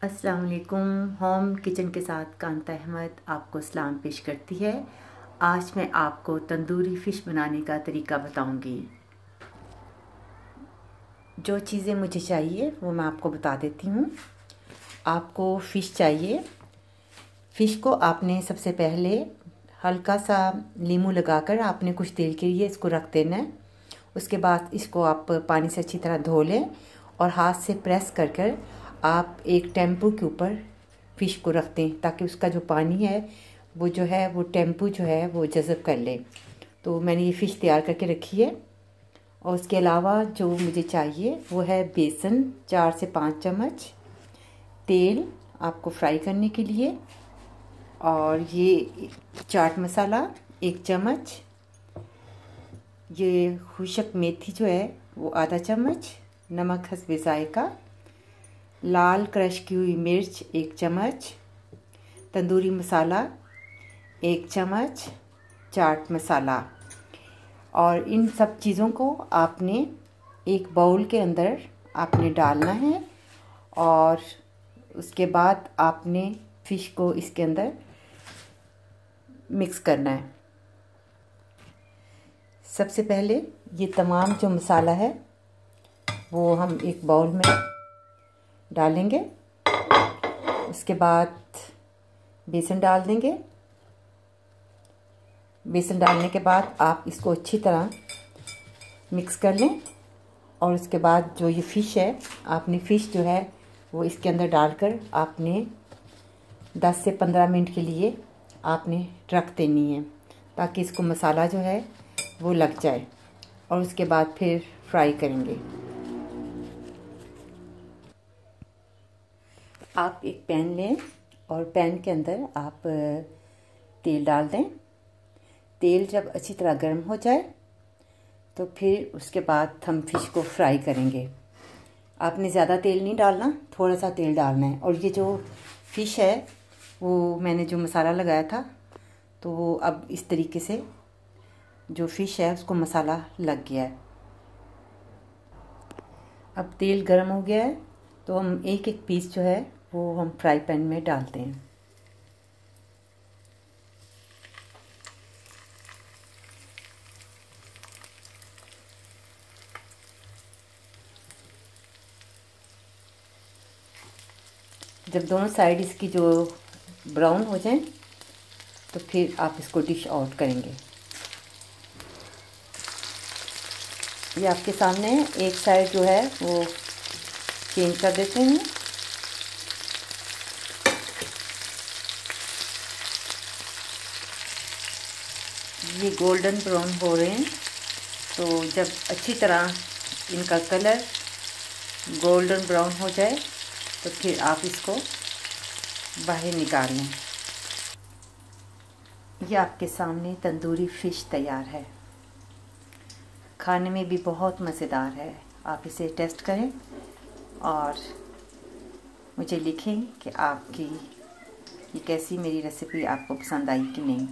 अस्सलाम वालेकुम। Home kitchen के साथ कांता अहमद आपको सलाम पेश करती है। आज मैं आपको तंदूरी फ़िश बनाने का तरीका बताऊंगी। जो चीज़ें मुझे चाहिए वो मैं आपको बता देती हूँ। आपको फ़िश चाहिए। फ़िश को आपने सबसे पहले हल्का सा नींबू लगाकर आपने कुछ देर के लिए इसको रख देना है। उसके बाद इसको आप पानी से अच्छी तरह धो लें और हाथ से प्रेस कर कर आप एक टेम्पो के ऊपर फ़िश को रख दें ताकि उसका जो पानी है वो जो है वो टेम्पो जो है वो जज़ब कर ले। तो मैंने ये फ़िश तैयार करके रखी है। और उसके अलावा जो मुझे चाहिए वो है बेसन 4 से 5 चम्मच, तेल आपको फ्राई करने के लिए, और ये चाट मसाला 1 चम्मच, ये खुशक मेथी जो है वो आधा चम्मच, नमक हस्बे ज़ायका, लाल क्रश की हुई मिर्च 1 चम्मच, तंदूरी मसाला 1 चम्मच, चाट मसाला। और इन सब चीज़ों को आपने एक बाउल के अंदर आपने डालना है और उसके बाद आपने फ़िश को इसके अंदर मिक्स करना है। सबसे पहले ये तमाम जो मसाला है वो हम एक बाउल में डालेंगे। उसके बाद बेसन डाल देंगे। बेसन डालने के बाद आप इसको अच्छी तरह मिक्स कर लें और उसके बाद जो ये फ़िश है आपने फ़िश जो है वो इसके अंदर डालकर आपने 10 से 15 मिनट के लिए आपने रख देनी है ताकि इसको मसाला जो है वो लग जाए, और उसके बाद फिर फ्राई करेंगे। आप एक पैन लें और पैन के अंदर आप तेल डाल दें। तेल जब अच्छी तरह गर्म हो जाए तो फिर उसके बाद हम फ़िश को फ्राई करेंगे। आपने ज़्यादा तेल नहीं डालना, थोड़ा सा तेल डालना है। और ये जो फ़िश है वो मैंने जो मसाला लगाया था तो वो अब इस तरीके से जो फ़िश है उसको मसाला लग गया है। अब तेल गर्म हो गया है तो हम एक एक पीस जो है वो हम फ्राई पैन में डालते हैं। जब दोनों साइड इसकी जो ब्राउन हो जाए तो फिर आप इसको डिश आउट करेंगे। ये आपके सामने एक साइड जो है वो चेंज कर देते हैं। ये गोल्डन ब्राउन हो रहे हैं, तो जब अच्छी तरह इनका कलर गोल्डन ब्राउन हो जाए तो फिर आप इसको बाहर निकाल लें। ये आपके सामने तंदूरी फ़िश तैयार है। खाने में भी बहुत मज़ेदार है। आप इसे टेस्ट करें और मुझे लिखें कि आपकी ये कैसी मेरी रेसिपी आपको पसंद आई कि नहीं।